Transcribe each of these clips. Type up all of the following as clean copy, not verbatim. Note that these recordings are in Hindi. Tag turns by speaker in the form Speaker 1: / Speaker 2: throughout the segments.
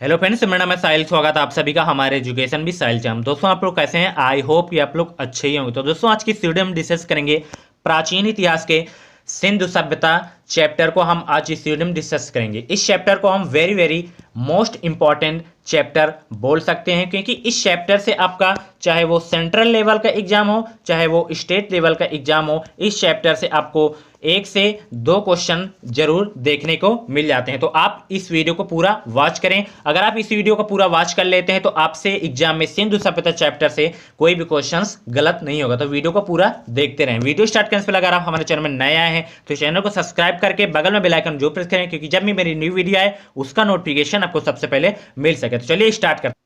Speaker 1: हेलो फ्रेंड्स, मेरा नाम है साहिल। स्वागत है आप सभी का हमारे एजुकेशन भी साहिल चैम। दोस्तों, आप लोग कैसे हैं? आई होप कि आप लोग अच्छे ही होंगे। तो दोस्तों, आज की इस वीडियो में हम डिस्कस करेंगे प्राचीन इतिहास के सिंधु सभ्यता चैप्टर को। हम आज इस वीडियो में डिस्कस करेंगे। इस चैप्टर को हम very very most important chapter बोल सकते हैं, क्योंकि इस चैप्टर से आपका चाहे वो सेंट्रल लेवल का एग्जाम हो, चाहे वो स्टेट लेवल का एग्जाम हो, इस चैप्टर से आपको 1 से 2 क्वेश्चन जरूर देखने को मिल जाते हैं। तो आप इस वीडियो को पूरा वॉच करें। अगर आप इस वीडियो को पूरा वॉच कर लेते हैं तो आपसे एग्जाम में सिंधु सभ्यता चैप्टर से कोई भी क्वेश्चंस गलत नहीं होगा। तो वीडियो को पूरा देखते रहें। वीडियो स्टार्ट करने से पहले अगर आप हमारे चैनल में नए आए हैं तो चैनल को सब्सक्राइब करके बगल में बेल आइकन जो प्रेस करें, क्योंकि जब भी मेरी न्यू वीडियो आए उसका नोटिफिकेशन आपको सबसे पहले मिल सके। तो चलिए स्टार्ट करते हैं।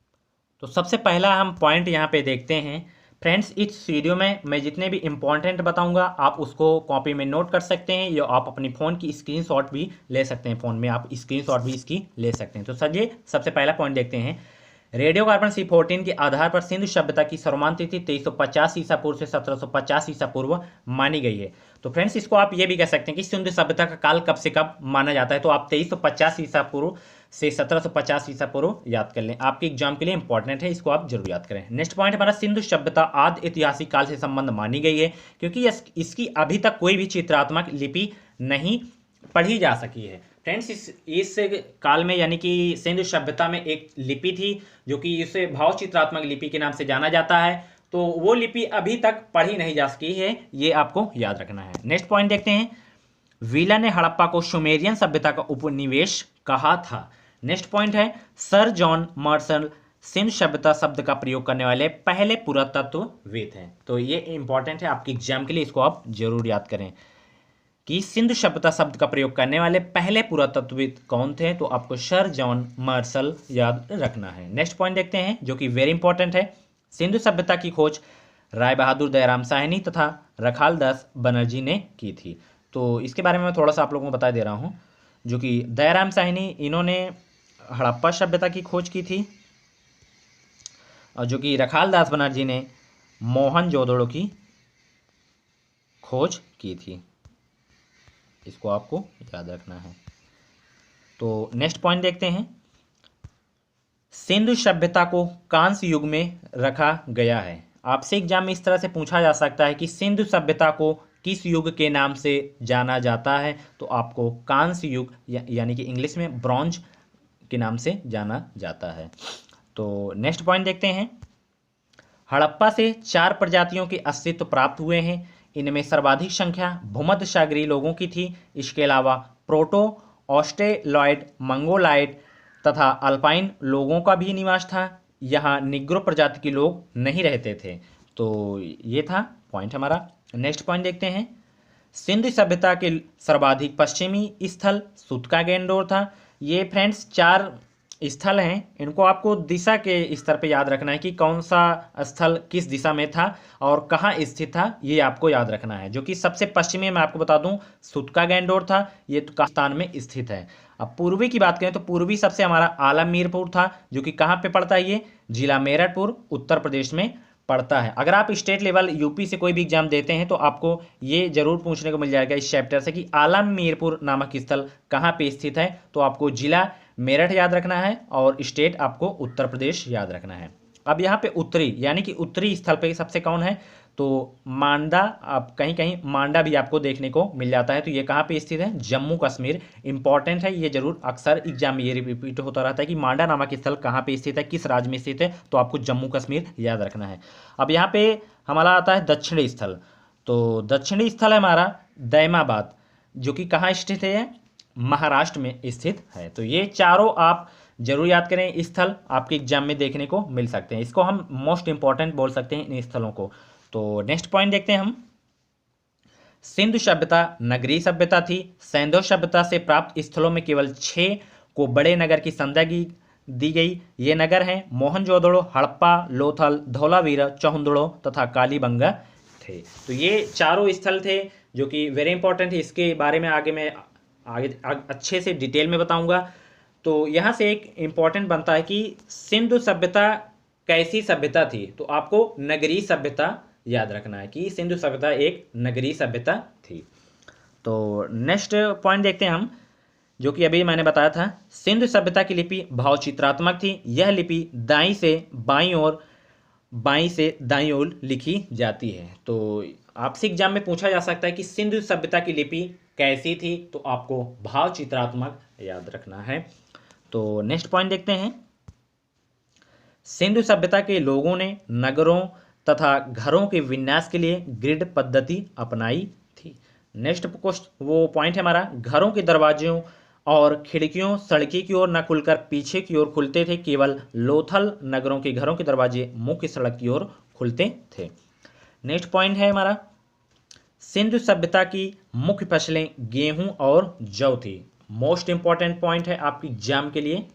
Speaker 1: तो सबसे पहला हम पॉइंट यहाँ पे देखते हैं। फ्रेंड्स, इस वीडियो में मैं जितने भी इंपॉर्टेंट बताऊंगा आप उसको कॉपी में नोट कर सकते हैं, या आप अपनी फ़ोन की स्क्रीनशॉट भी ले सकते हैं। फ़ोन में आप स्क्रीनशॉट भी इसकी ले सकते हैं। तो चलिए सबसे पहला पॉइंट देखते हैं। रेडियो कार्बन C14 के आधार पर सिंधु सभ्यता की सर्वमान्य तिथि 2350 ईसा पूर्व से 1750 ईसा पूर्व मानी गई है। तो फ्रेंड्स, इसको आप ये भी कह सकते हैं कि सिंधु सभ्यता का काल कब से कब माना जाता है। तो आप 2350 ईसा पूर्व से 1750 ईसा पूर्व याद कर लें। आपके एग्जाम के लिए इंपॉर्टेंट है, इसको आप जरूर याद करें। नेक्स्ट पॉइंट हमारा, सिंधु सभ्यता आदि ऐतिहासिक काल से संबंध मानी गई है, क्योंकि इसकी अभी तक कोई भी चित्रात्मक लिपि नहीं पढ़ी जा सकी है। फ्रेंड्स, इस काल में यानी कि सिंधु सभ्यता में एक लिपि थी जो कि इसे भाव चित्रात्मक लिपि के नाम से जाना जाता है। तो वो लिपि अभी तक पढ़ी नहीं जा सकी है, ये आपको याद रखना है। नेक्स्ट पॉइंट देखते हैं। व्हीलन ने हड़प्पा को सुमेरियन सभ्यता का उपनिवेश कहा था। नेक्स्ट पॉइंट है, सर जॉन मार्शल सिंधु सभ्यता शब्द का प्रयोग करने वाले पहले पुरातत्वविद हैं। तो ये इंपॉर्टेंट है आपके एग्जाम के लिए, इसको आप जरूर याद करें कि सिंधु सभ्यता शब्द का प्रयोग करने वाले पहले पुरातत्वविद कौन थे। तो आपको सर जॉन मार्शल याद रखना है। नेक्स्ट पॉइंट देखते हैं जो कि वेरी इंपॉर्टेंट है। सिंधु सभ्यता की खोज राय बहादुर दयाराम साहनी तथा रखाल दास बनर्जी ने की थी। तो इसके बारे में मैं थोड़ा सा आप लोगों को बता दे रहा हूँ। जो कि दयाराम साहनी, इन्होंने हड़प्पा सभ्यता की खोज की थी, और जो कि रखाल दास बनर्जी ने मोहनजोदड़ो की खोज की थी। इसको आपको याद रखना है। तो नेक्स्ट पॉइंट देखते हैं। सिंधु सभ्यता को कांस्य युग में रखा गया है। आपसे एग्जाम में इस तरह से पूछा जा सकता है कि सिंधु सभ्यता को किस युग के नाम से जाना जाता है। तो आपको कांस्य युग यानी कि इंग्लिश में ब्रॉन्ज के नाम से जाना जाता है। तो नेक्स्ट पॉइंट देखते हैं। हड़प्पा से 4 प्रजातियों के अस्तित्व प्राप्त हुए हैं। इनमें सर्वाधिक संख्या भूमध्य सागरीय लोगों की थी। इसके अलावा प्रोटो ऑस्ट्रेलॉयड, मंगोलाइड तथा अल्पाइन लोगों का भी निवास था। यहाँ निग्रो प्रजाति के लोग नहीं रहते थे। तो ये था पॉइंट हमारा। नेक्स्ट पॉइंट देखते हैं। सिंधु सभ्यता के सर्वाधिक पश्चिमी स्थल सूतका गैंडोर था। ये फ्रेंड्स 4 स्थल हैं, इनको आपको दिशा के स्तर पे याद रखना है कि कौन सा स्थल किस दिशा में था और कहाँ स्थित था, ये आपको याद रखना है। जो कि सबसे पश्चिमी मैं आपको बता दूं सूतका गैंडोर था, ये तो पाकिस्तान में स्थित है। अब पूर्वी की बात करें तो पूर्वी सबसे हमारा आलमगीरपुर था, जो कि कहाँ पे पड़ता है, ये जिला मेरठपुर उत्तर प्रदेश में पड़ता है। अगर आप स्टेट लेवल यूपी से कोई भी एग्जाम देते हैं तो आपको ये जरूर पूछने को मिल जाएगा इस चैप्टर से कि आलमगीरपुर नामक स्थल कहाँ पे स्थित है। तो आपको जिला मेरठ याद रखना है और स्टेट आपको उत्तर प्रदेश याद रखना है। अब यहाँ पे उत्तरी यानी कि उत्तरी स्थल पे सबसे कौन है, तो मांडा, आप कहीं कहीं मांडा भी आपको देखने को मिल जाता है। तो ये कहाँ पे स्थित है, जम्मू कश्मीर। इंपॉर्टेंट है, ये जरूर अक्सर एग्जाम में ये रिपीट होता रहता है कि मांडा नामक स्थल कहाँ पे स्थित है, किस राज्य में स्थित है। तो आपको जम्मू कश्मीर याद रखना है। अब यहाँ पे हमारा आता है दक्षिणी स्थल। तो दक्षिणी स्थल है हमारा दैमाबाद, जो कि कहाँ स्थित है, महाराष्ट्र में स्थित है। तो ये चारों आप जरूर याद करें। स्थल आपके एग्जाम में देखने को मिल सकते हैं, इसको हम मोस्ट इंपॉर्टेंट बोल सकते हैं इन स्थलों को। तो नेक्स्ट पॉइंट देखते हैं हम। सिंधु सभ्यता नगरीय सभ्यता थी। सैंधव सभ्यता से प्राप्त स्थलों में केवल 6 को बड़े नगर की संज्ञा दी गई। ये नगर हैं मोहनजोदड़ो, हड़प्पा, लोथल, धौलावीरा, चौहंदड़ो तथा कालीबंगा थे। तो ये चारों स्थल थे जो कि वेरी इंपॉर्टेंट है। इसके बारे में आगे मैं अच्छे से डिटेल में बताऊंगा। तो यहाँ से एक इम्पॉर्टेंट बनता है कि सिंधु सभ्यता कैसी सभ्यता थी। तो आपको नगरीय सभ्यता याद रखना है कि सिंधु सभ्यता एक नगरीय सभ्यता थी। तो नेक्स्ट पॉइंट देखते हैं हम। जो कि अभी मैंने बताया था। सिंधु सभ्यता की लिपि भावचित्रात्मक थी। यह लिपि दाईं से बाईं और बाईं से दाईं ओर लिखी जाती है। तो आपसे एग्जाम में पूछा जा सकता है कि सिंधु सभ्यता की लिपि कैसी थी, तो आपको भावचित्रात्मक याद रखना है। तो नेक्स्ट पॉइंट देखते हैं। सिंधु सभ्यता के लोगों ने नगरों तथा घरों के विन्यास के लिए ग्रिड पद्धति अपनाई थी। नेक्स्ट वो पॉइंट है हमारा, घरों के दरवाजों और खिड़कियों सड़की की ओर न खुलकर पीछे की ओर खुलते थे। केवल लोथल नगरों के घरों के दरवाजे मुख्य सड़क की ओर खुलते थे। नेक्स्ट पॉइंट है हमारा, सिंधु सभ्यता की मुख्य फसलें गेहूं और जौ थी। मोस्ट इंपॉर्टेंट पॉइंट है आपकी एग्जाम के लिए,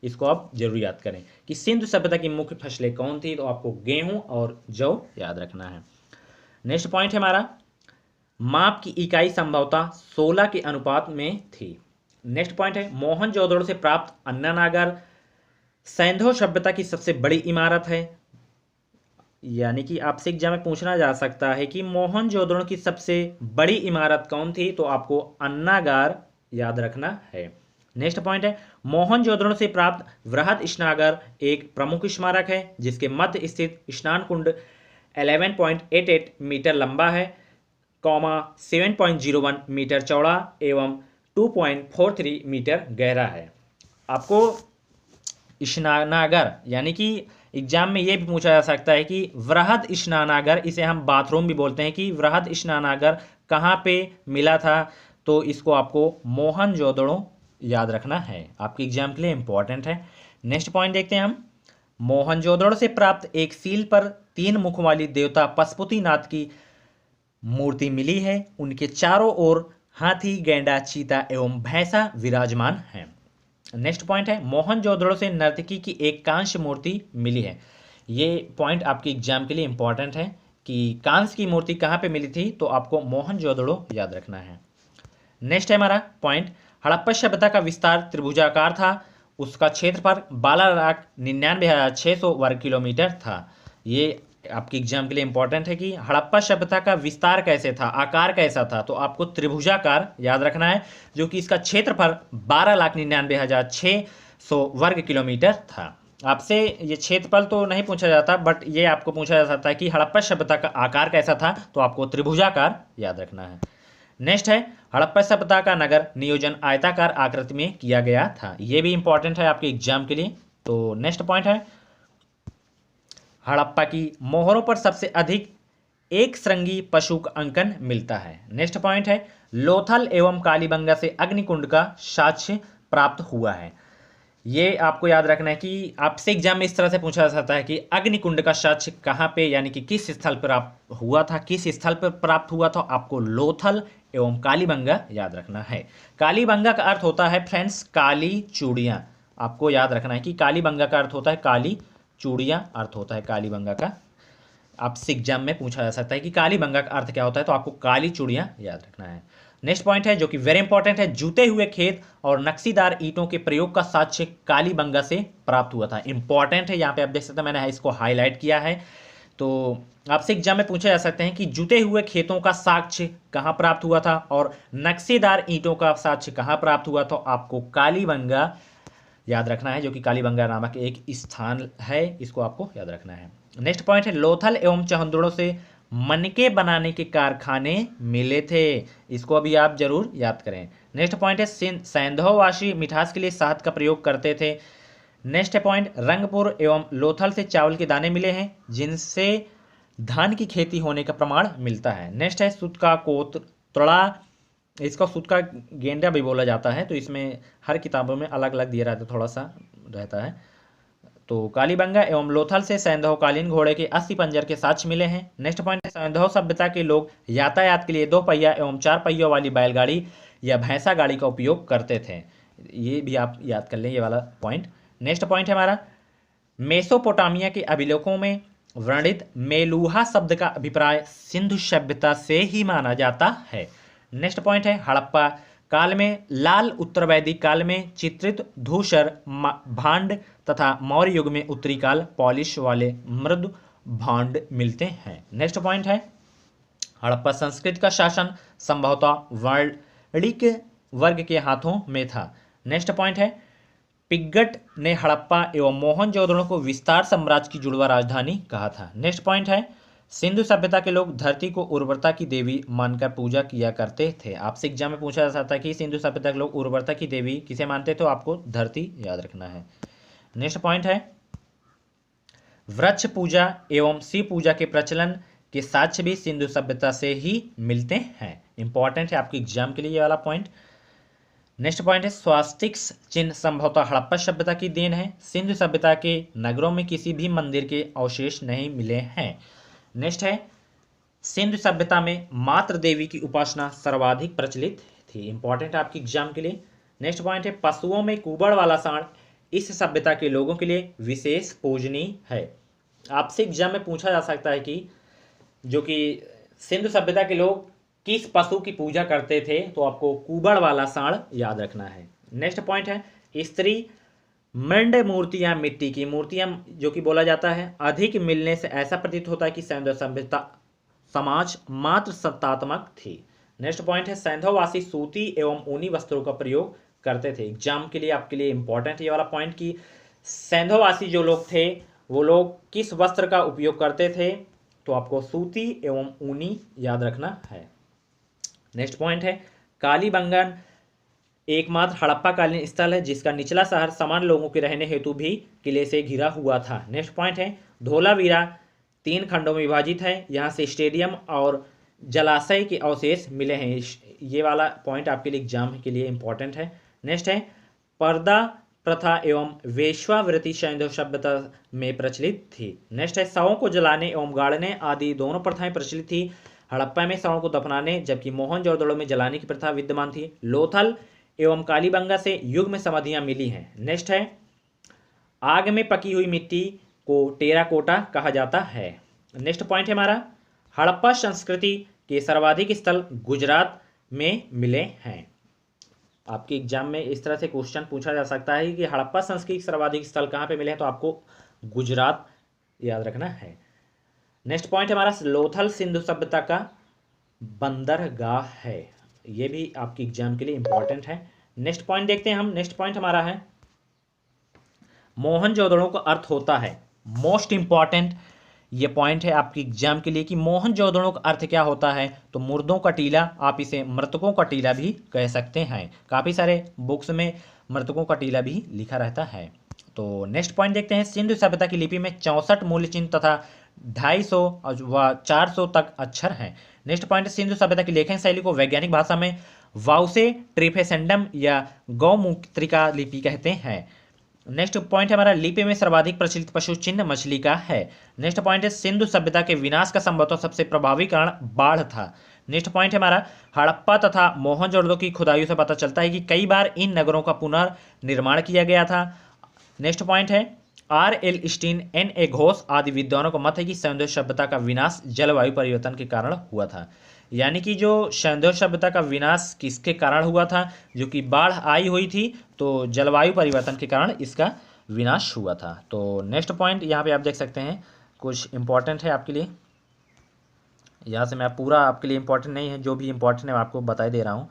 Speaker 1: इसको आप जरूर याद करें कि सिंधु सभ्यता की मुख्य फसलें कौन थी, तो आपको गेहूं और जौ याद रखना है। नेक्स्ट पॉइंट है हमारा, माप की इकाई संभवतः 16 के अनुपात में थी। नेक्स्ट पॉइंट है, मोहनजोदड़ो से प्राप्त अन्नानागर सैंधव सभ्यता की सबसे बड़ी इमारत है। यानी कि आपसे एग्जाम में पूछना जा सकता है कि मोहनजोदड़ो की सबसे बड़ी इमारत कौन थी, तो आपको अन्नागार याद रखना है। नेक्स्ट पॉइंट है, मोहनजोदड़ो से प्राप्त वृहद स्नानगार एक प्रमुख स्मारक है जिसके मध्य स्थित स्नान कुंड 11.88 मीटर लंबा है, 7.01 मीटर चौड़ा एवं 2.43 मीटर गहरा है। आपको स्नानागार यानी कि एग्जाम में ये भी पूछा जा सकता है कि वृहद स्नानागार, इसे हम बाथरूम भी बोलते हैं, कि वृहद स्नानागार कहाँ पे मिला था, तो इसको आपको मोहनजोदड़ो याद रखना है, आपके एग्जाम के लिए इंपॉर्टेंट है। नेक्स्ट पॉइंट देखते हैं हम, मोहनजोदड़ो से प्राप्त एक सील पर 3 मुख वाली देवता पशुपतिनाथ की मूर्ति मिली है। उनके चारों ओर हाथी, गैंडा, चीता एवं भैंसा विराजमान है। नेक्स्ट पॉइंट है, मोहनजोदड़ो से नर्तकी की एक कांस्य मूर्ति मिली है। ये पॉइंट आपके एग्जाम के लिए इंपॉर्टेंट है कि कांस्य की मूर्ति कहाँ पे मिली थी, तो आपको मोहनजोदड़ो याद रखना है। नेक्स्ट है हमारा पॉइंट, हड़प्पा सभ्यता का विस्तार त्रिभुजाकार था। उसका क्षेत्रफल 12,99,600 वर्ग किलोमीटर था। ये आपके एग्जाम के लिए इंपॉर्टेंट है कि हड़प्पा सभ्यता का विस्तार कैसे था, आकार कैसा था, तो आपको त्रिभुजाकार याद रखना है, जो कि इसका क्षेत्रफल 12,99,600 वर्ग किलोमीटर था। आपसे ये क्षेत्रफल तो नहीं पूछा जाता, बट ये आपको पूछा जा सकता है कि हड़प्पा सभ्यता का आकार कैसा था, तो आपको त्रिभुजाकार याद रखना है। नेक्स्ट है, हड़प्पा सभ्यता का नगर नियोजन आयताकार आकृति में किया गया था। यह भी इंपॉर्टेंट है आपके एग्जाम के लिए। तो नेक्स्ट पॉइंट है, हड़प्पा की मोहरों पर सबसे अधिक एक श्रृंगी पशु का अंकन मिलता है। नेक्स्ट पॉइंट है, लोथल एवं कालीबंगा से अग्निकुंड का साक्ष्य प्राप्त हुआ है। ये आपको याद रखना है कि आपसे एग्जाम में इस तरह से पूछा जा सकता है कि अग्निकुंड का साक्ष्य कहाँ पे, यानी कि किस स्थल पर हुआ था, किस स्थल पर प्राप्त हुआ था, आपको लोथल एवं कालीबंगा याद रखना है। कालीबंगा का अर्थ होता है फ्रेंड्स काली चूड़ियाँ। आपको याद रखना है कि कालीबंगा का अर्थ होता है काली चूड़ियाँ, अर्थ होता है कालीबंगा का। आपसे एग्जाम में पूछा जा सकता है कि कालीबंगा का अर्थ क्या होता है, तो आपको काली चूड़ियाँ याद रखना है। नेक्स्ट पॉइंट है जो कि वेरी इंपॉर्टेंट है, जूते हुए खेत और नक्शीदार ईंटों के प्रयोग का साक्ष्य कालीबंगा से प्राप्त हुआ था। इंपॉर्टेंट है, यहाँ पे आप देख सकते हैं मैंने इसको हाईलाइट किया है। तो आपसे एग्जाम में पूछे जा सकते हैं कि जुते हुए खेतों का साक्ष्य कहाँ प्राप्त हुआ था और नक्शेदार ईंटों का साक्ष्य कहाँ प्राप्त हुआ, तो आपको कालीबंगा याद रखना है, जो कि कालीबंगा नामक एक स्थान है, इसको आपको याद रखना है। नेक्स्ट पॉइंट है, लोथल एवं चंदोड़ों से मनके बनाने के कारखाने मिले थे। इसको अभी आप जरूर याद करें। नेक्स्ट पॉइंट है, सैंधववासी मिठास के लिए शहद का प्रयोग करते थे। नेक्स्ट पॉइंट, रंगपुर एवं लोथल से चावल के दाने मिले हैं जिनसे धान की खेती होने का प्रमाण मिलता है। नेक्स्ट है, सुत का कोतड़ा, इसका सुत का गेंडा भी बोला जाता है, तो इसमें हर किताबों में अलग अलग दिया रहता है, थोड़ा सा रहता है। तो कालीबंगा एवं लोथल से सैंधवकालीन घोड़े के 80 पंजर के साक्ष्य मिले हैं। नेक्स्ट पॉइंट है, सैंधव सभ्यता के लोग यातायात के लिए 2 पहिया एवं 4 पहियों वाली बैलगाड़ी या भैंसा गाड़ी का उपयोग करते थे। ये भी आप याद कर लें, ये वाला पॉइंट। नेक्स्ट पॉइंट है हमारा, मेसोपोटामिया के अभिलेखों में वर्णित मेलूहा शब्द का अभिप्राय सिंधु सभ्यता से ही माना जाता है। नेक्स्ट पॉइंट है, हड़प्पा काल में लाल, उत्तर वैदिक काल में चित्रित धूसर भांड तथा मौर्य युग में उत्तरी काल पॉलिश वाले मृदु भांड मिलते हैं। नेक्स्ट पॉइंट है, हड़प्पा संस्कृति का शासन संभवतः वर्ग के हाथों में था। नेक्स्ट पॉइंट है, पिग्गट ने हड़प्पा एवं मोहनजोदड़ो को विस्तार साम्राज्य की जुड़वा राजधानी कहा था। नेक्स्ट पॉइंट है, सिंधु सभ्यता के लोग धरती को उर्वरता की देवी मानकर पूजा किया करते थे। आपसे एग्जाम में पूछा जा सकता है कि सिंधु सभ्यता के लोग उर्वरता की देवी किसे मानते, तो आपको धरती याद रखना है। नेक्स्ट पॉइंट है, वृक्ष पूजा एवं शिव पूजा के प्रचलन के साक्ष्य भी सिंधु सभ्यता से ही मिलते हैं। इंपॉर्टेंट है आपके एग्जाम के लिए ये वाला पॉइंट। नेक्स्ट पॉइंट है, स्वास्तिक चिन्ह संभवतः हड़प्पा सभ्यता की देन है। सिंधु सभ्यता के नगरों में किसी भी मंदिर के अवशेष नहीं मिले हैं। नेक्स्ट है, सिंधु सभ्यता में मातृ देवी की उपासना सर्वाधिक प्रचलित थी। इंपॉर्टेंट है आपके एग्जाम के लिए। नेक्स्ट पॉइंट है, पशुओं में कुबड़ वाला सांड इस सभ्यता के लोगों के लिए विशेष पूजनीय है। आपसे एग्जाम में पूछा जा सकता है कि जो कि सिंधु सभ्यता के लोग किस पशु की पूजा करते थे, तो आपको कुबड़ वाला सांड याद रखना है। नेक्स्ट पॉइंट है, स्त्री मृण्ड मूर्तियां, मिट्टी की मूर्तियां जो कि बोला जाता है, अधिक मिलने से ऐसा प्रतीत होता है कि सैंधव सभ्यता समाज मात्र सत्तात्मक थी। नेक्स्ट पॉइंट है, सैंधववासी सूती एवं ऊनी वस्त्रों का प्रयोग करते थे। एग्जाम के लिए आपके लिए इंपॉर्टेंट ये वाला पॉइंट कि सैंधववासी जो लोग थे वो लोग किस वस्त्र का उपयोग करते थे, तो आपको सूती एवं ऊनी याद रखना है। नेक्स्ट पॉइंट है, कालीबंगन एकमात्र हड़प्पा कालीन स्थल है जिसका निचला शहर समान लोगों के रहने हेतु भी किले से घिरा हुआ था। नेक्स्ट पॉइंट है, धोलावीरा 3 खंडों में विभाजित है, यहाँ से स्टेडियम और जलाशय के अवशेष मिले हैं। ये वाला पॉइंट आपके लिए एग्जाम के लिए इंपॉर्टेंट है। नेक्स्ट है, पर्दा प्रथा एवं वेश्यावृत्ति सैंधव सभ्यता में प्रचलित थी। नेक्स्ट है, शवों को जलाने एवं गाड़ने आदि दोनों प्रथाएं प्रचलित थी। हड़प्पा में शवों को दफनाने जबकि मोहनजोदड़ो में जलाने की प्रथा विद्यमान थी। लोथल एवं कालीबंगा से युग में समाधियां मिली हैं। नेक्स्ट है, आग में पकी हुई मिट्टी को टेराकोटा कहा जाता है। नेक्स्ट पॉइंट है हमारा, हड़प्पा संस्कृति के सर्वाधिक स्थल गुजरात में मिले हैं। आपके एग्जाम में इस तरह से क्वेश्चन पूछा जा सकता है कि हड़प्पा संस्कृति के सर्वाधिक स्थल कहाँ पे मिले हैं, तो आपको गुजरात याद रखना है। नेक्स्ट पॉइंट हमारा, लोथल सिंधु सभ्यता का बंदरगाह है। ये भी आपकी एग्जाम के लिए इंपॉर्टेंट है। नेक्स्ट पॉइंट देखते हैं हम। नेक्स्ट पॉइंट हमारा है, मोहनजोदड़ो का अर्थ होता है। मोस्ट इंपॉर्टेंट ये पॉइंट है आपकी एग्जाम के लिए कि मोहनजोदड़ो का अर्थ क्या होता है, तो मुर्दों का टीला, आप इसे मृतकों का टीला भी कह सकते हैं। काफ़ी सारे बुक्स में मृतकों का टीला भी लिखा रहता है। तो नेक्स्ट पॉइंट देखते हैं, सिंधु सभ्यता की लिपि में 64 मूल्य चिन्ह तथा 250 व 400 तक अक्षर हैं। नेक्स्ट पॉइंट, सिंधु सभ्यता की लेखन शैली को वैज्ञानिक भाषा में वाउसे ट्रिफेसेंडम या गौमूत्रिका लिपि कहते हैं। नेक्स्ट पॉइंट हमारा, लिपि में सर्वाधिक प्रचलित पशु चिन्ह मछली का है। नेक्स्ट पॉइंट है, सिंधु सभ्यता के विनाश का संभवतः सबसे प्रभावी कारण बाढ़ था। नेक्स्ट पॉइंट हमारा, हड़प्पा तथा मोहनजोदड़ो की खुदाइयों से पता चलता है कि कई बार इन नगरों का पुनर्निर्माण किया गया था। नेक्स्ट पॉइंट है, R.L. Stein, N.A. घोष आदि विद्वानों का मत है कि सैंधव सभ्यता का विनाश जलवायु परिवर्तन के कारण हुआ था। यानी कि जो सैंधव सभ्यता का विनाश किसके कारण हुआ था, जो कि बाढ़ आई हुई थी, तो जलवायु परिवर्तन के कारण इसका विनाश हुआ था। तो नेक्स्ट पॉइंट यहाँ पे आप देख सकते हैं, कुछ इंपॉर्टेंट है आपके लिए। यहाँ से मैं पूरा आपके लिए इंपॉर्टेंट नहीं है, जो भी इंपॉर्टेंट है मैं आपको बता दे रहा हूँ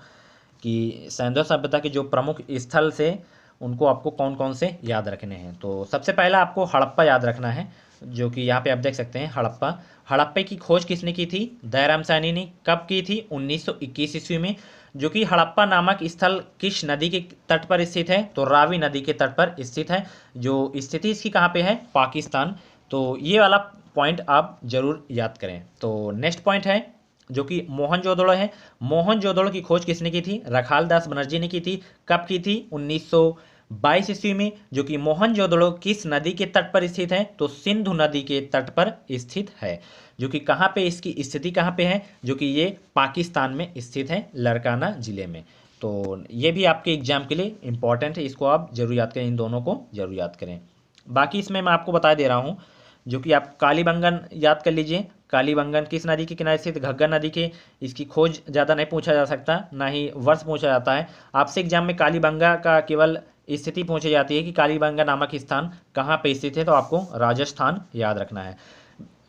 Speaker 1: कि सैंधव सभ्यता के जो प्रमुख स्थल से उनको आपको कौन कौन से याद रखने हैं। तो सबसे पहला आपको हड़प्पा याद रखना है, जो कि यहाँ पे आप देख सकते हैं हड़प्पा। हड़प्पे की खोज किसने की थी, दयाराम साहनी ने। कब की थी, 1921 ईस्वी में। जो कि हड़प्पा नामक स्थल किस नदी के तट पर स्थित है, तो रावी नदी के तट पर स्थित है। जो स्थिति इसकी कहाँ पे है, पाकिस्तान। तो ये वाला पॉइंट आप जरूर याद करें। तो नेक्स्ट पॉइंट है जो कि मोहनजोदड़ो है। मोहनजोदड़ो की खोज किसने की थी, रखाल दास बनर्जी ने की थी। कब की थी, 1922 ईस्वी में। जो कि मोहनजोदड़ो किस नदी के तट पर स्थित है, तो सिंधु नदी के तट पर स्थित है। जो कि कहाँ पे इसकी स्थिति कहाँ पे है, जो कि ये पाकिस्तान में स्थित है, लड़काना जिले में। तो ये भी आपके एग्जाम के लिए इंपॉर्टेंट है, इसको आप जरूर याद करें, इन दोनों को जरूर याद करें। बाकी इसमें मैं आपको बता दे रहा हूँ, जो कि आप कालीबंगन याद कर लीजिए। कालीबंगन किस नदी के किनारे स्थित, घग्गर नदी के। इसकी खोज ज़्यादा नहीं पूछा जा सकता, ना ही वर्ष पूछा जाता है। आपसे एग्जाम में कालीबंगा का केवल स्थिति पूछी जाती है कि कालीबंगा नामक स्थान कहाँ पे स्थित है, तो आपको राजस्थान याद रखना है।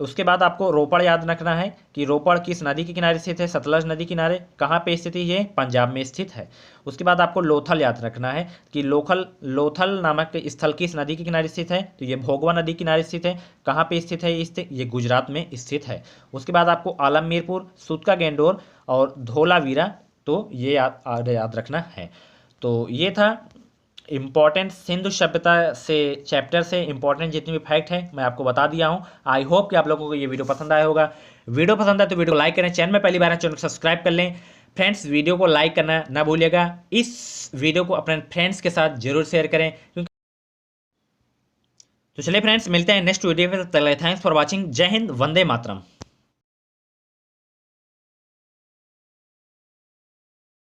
Speaker 1: उसके बाद आपको रोपड़ याद रखना है कि रोपड़ किस नदी के किनारे स्थित है, सतलज नदी किनारे। कहाँ पे स्थित है ये, पंजाब में स्थित है। उसके बाद आपको लोथल याद रखना है कि लोथल नामक स्थल किस नदी के किनारे स्थित है, तो ये भोगवा नदी किनारे स्थित है। कहाँ पे स्थित है ये गुजरात में स्थित है। उसके बाद आपको आलमगीरपुर, सूतका गेंडोर और धोलावीरा, तो ये याद रखना है। तो ये था इम्पॉर्टेंट सिंधु सभ्यता से चैप्टर से इम्पॉर्टेंट जितने भी फैक्ट है मैं आपको बता दिया हूँ। आई होप कि आप लोगों को ये वीडियो पसंद आया होगा। वीडियो पसंद आए तो वीडियो को लाइक करें, चैनल में पहली बार है चैनल को सब्सक्राइब कर लें। फ्रेंड्स वीडियो को लाइक करना ना भूलिएगा, इस वीडियो को अपने फ्रेंड्स के साथ जरूर शेयर करें क्योंकि तो चलिए फ्रेंड्स मिलते हैं नेक्स्ट वीडियो में। Thanks for watching. जय हिंद, वंदे मातरम।